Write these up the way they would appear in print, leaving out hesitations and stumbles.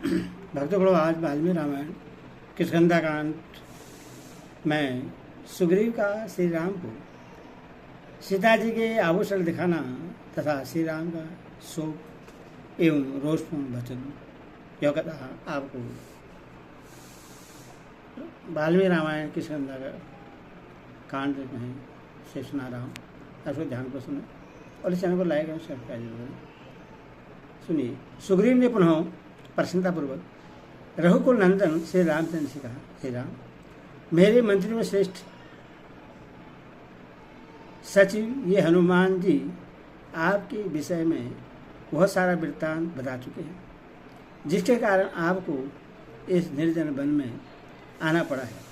भक्तगणों, आज वाल्मीकि रामायण किष्किंधा कांड में सुग्रीव का श्री राम को सीता जी के आभूषण दिखाना तथा श्री राम का शोक एवं रोषपूर्ण वचन यह कथा आपको वाल्मीकि रामायण किष्किंधा कांड में से सुना रहा हूँ। आपको ध्यान को सुने और इस चैनल को लाइक एवं सब्सक्राइब जरूर करें। सुनिए। सुग्रीव ने पुनः प्रसन्नतापूर्वक रघुकुल नंदन श्री रामचंद्र से कहा, हे राम, मेरे मंत्री में श्रेष्ठ सचिव ये हनुमान जी आपके विषय में बहुत सारा वृत्तांत बता चुके हैं, जिसके कारण आपको इस निर्जन वन में आना पड़ा है।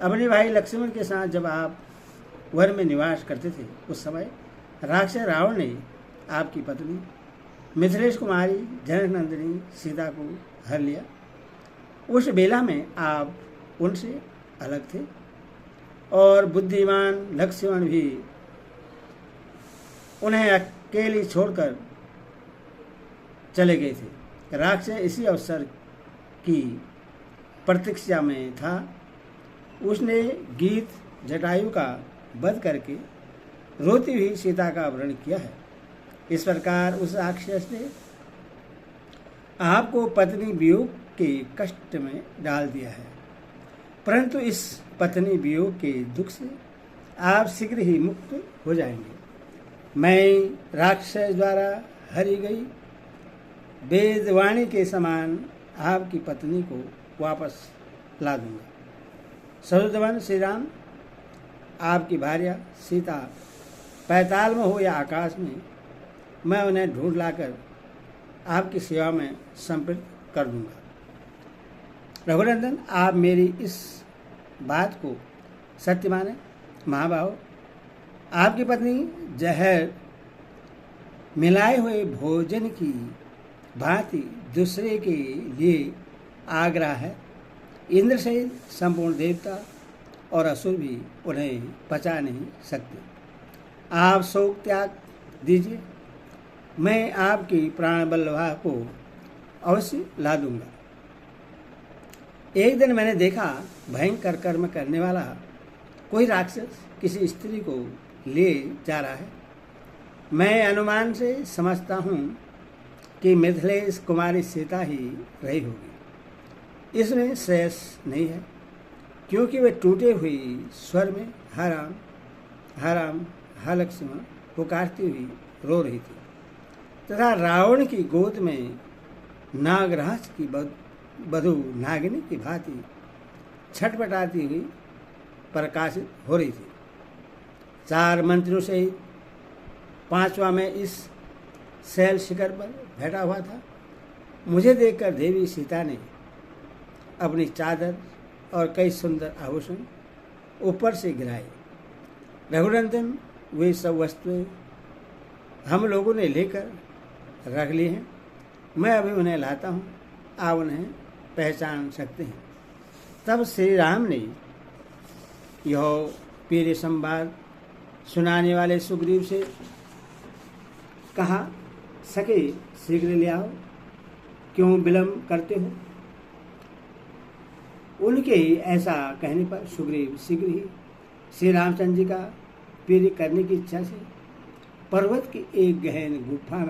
अपने भाई लक्ष्मण के साथ जब आप वन में निवास करते थे, उस समय राक्षस रावण ने आपकी पत्नी मिथिलेश कुमारी जनक नंदिनी सीता को हर लिया। उस बेला में आप उनसे अलग थे और बुद्धिमान लक्ष्मण भी उन्हें अकेले छोड़कर चले गए थे। राक्षस इसी अवसर की प्रतीक्षा में था। उसने गीत जटायु का वध करके रोती हुई सीता का वर्ण किया है। इस प्रकार उस राक्षस ने आपको पत्नी वियोग के कष्ट में डाल दिया है, परंतु इस पत्नी वियोग के दुख से आप शीघ्र ही मुक्त हो जाएंगे। मैं राक्षस द्वारा हरी गई वेदवाणी के समान आपकी पत्नी को वापस ला दूंगा। सरुद्वन श्री राम, आपकी भार्या सीता पैताल में हो या आकाश में, मैं उन्हें ढूंढ लाकर आपकी सेवा में समर्पित कर दूंगा। रघुनंदन, आप मेरी इस बात को सत्य माने। महाभाव, आपकी पत्नी जहर मिलाए हुए भोजन की भांति दूसरे के लिए आग्रह है। इंद्र सहित संपूर्ण देवता और असुर भी उन्हें पचा नहीं सकते। आप शोक त्याग दीजिए, मैं आपकी प्राण बल्लभा को अवश्य ला दूंगा। एक दिन मैंने देखा, भयंकर कर्म करने वाला कोई राक्षस किसी स्त्री को ले जा रहा है। मैं अनुमान से समझता हूँ कि मिथिलेश कुमारी सीता ही रही होगी। इसमें श्रेयस नहीं है, क्योंकि वे टूटे हुई स्वर में हा राम, हा राम, हा लक्ष्मण पुकारती हुई रो रही थी तथा रावण की गोद में नागराज की बधू नागिनी की भांति छटपटाती हुई प्रकाशित हो रही थी। 4 मंत्रियों से 5वां में इस शैल शिखर पर बैठा हुआ था। मुझे देखकर देवी सीता ने अपनी चादर और कई सुंदर आभूषण ऊपर से गिराए। रघुनंदन, वे सब वस्तुएं हम लोगों ने लेकर रख ली हैं। मैं अभी उन्हें लाता हूँ, आप उन्हें पहचान सकते हैं। तब श्री राम ने यह प्रिय संवाद सुनाने वाले सुग्रीव से कहा, सके शीघ्र ले आओ, क्यों विलम्ब करते हो। उनके ऐसा कहने पर सुग्रीव शीघ्र ही श्री रामचंद्र जी का प्रिय करने की इच्छा से पर्वत की एक गहन गुफा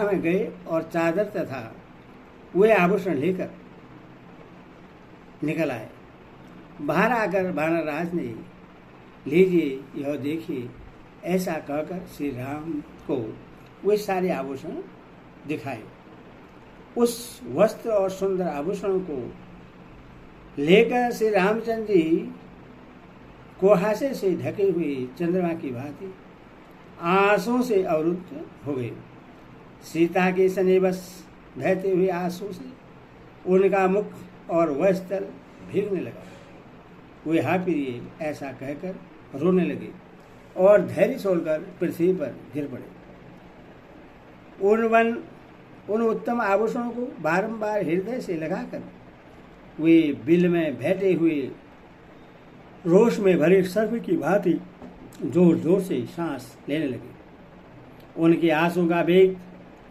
में गए और चादर तथा वे आभूषण लेकर निकल आए। बाहर आकर वानरराज ने, लीजिए यह देखिए, ऐसा कहकर श्री राम को वे सारे आभूषण दिखाए। उस वस्त्र और सुंदर आभूषणों को लेकर श्री रामचंद्र जी कुहासे से ढके हुए चंद्रमा की भांति आंसुओं से अवरुद्ध हो गए। सीता के सनेबस बहते हुए आंसुओं से उनका मुख और वस्त्र भीगने लगा। वे हा प्रिय, ऐसा कहकर रोने लगे और धैर्य छोड़कर पृथ्वी पर गिर पड़े। उन उत्तम आभूषणों को बारंबार हृदय से लगाकर वे बिल में बैठे हुए रोष में भरे सर्प की भांति जोर जोर से सांस लेने लगे। उनके आंसू का वेग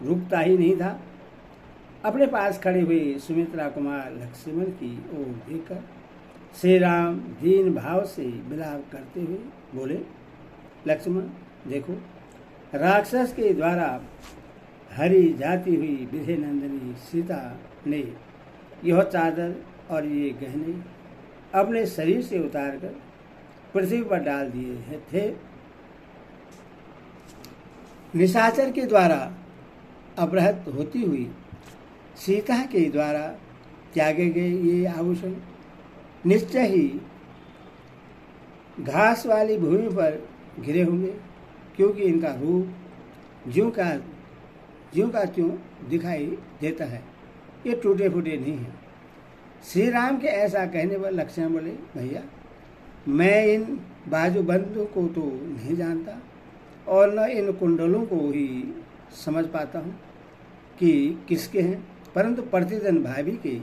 रुकता ही नहीं था। अपने पास खड़े हुए सुमित्रा कुमार लक्ष्मण की ओर देखकर श्री राम दीन भाव से विलाप करते हुए बोले, लक्ष्मण देखो, राक्षस के द्वारा हरी जाती हुई विधे नंदिनी सीता ने यह चादर और ये गहने अपने शरीर से उतारकर पृथ्वी पर डाल दिए थे। निशाचर के द्वारा अपहृत होती हुई सीता के द्वारा त्यागे गए ये आभूषण निश्चय ही घास वाली भूमि पर गिरे होंगे, क्योंकि इनका रूप ज्यों का त्यों दिखाई देता है, ये टूटे फूटे नहीं हैं। श्री राम के ऐसा कहने पर लक्ष्मण बोले, भैया मैं इन बाजूबंदों को तो नहीं जानता और न इन कुंडलों को ही समझ पाता हूँ कि किसके हैं, परंतु प्रतिदिन भाभी के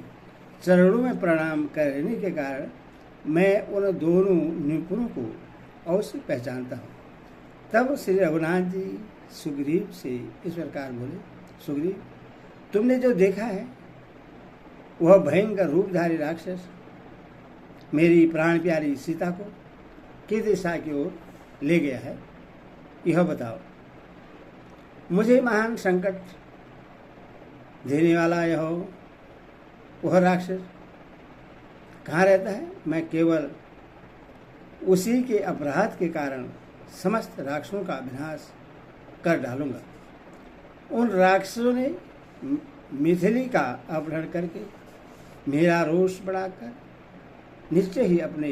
चरणों में प्रणाम करने के कारण मैं उन दोनों निपुणों को अवश्य पहचानता हूँ। तब श्री रघुनाथ जी सुग्रीव से इस प्रकार बोले, सुग्रीव तुमने जो देखा है वह भयंकर रूपधारी राक्षस मेरी प्राण प्यारी सीता को किस दिशा की ओर ले गया है, यह बताओ। मुझे महान संकट देने वाला यह वह राक्षस कहाँ रहता है? मैं केवल उसी के अपराध के कारण समस्त राक्षसों का विनाश कर डालूंगा। उन राक्षसों ने मिथिली का अपहरण करके मेरा रोष बढ़ाकर निश्चय ही अपने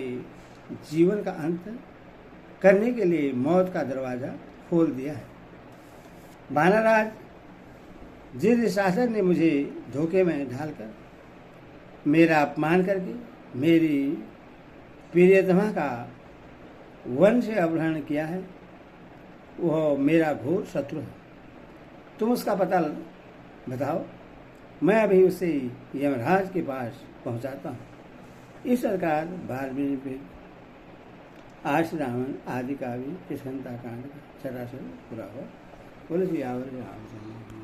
जीवन का अंत करने के लिए मौत का दरवाजा खोल दिया है। वानरराज, जिस शासक ने मुझे धोखे में ढालकर मेरा अपमान करके मेरी प्रियतमा का वन से अपहरण किया है, वह मेरा घोर शत्रु है। तुम उसका पता बताओ, मैं अभी उसे यमराज के पास पहुंचाता हूँ। इस प्रकार वाल्मीकि आश्रम रावण आदि काव्य किष्किंधा कांड का 66 पूरा हुआ। बोले श्री राम।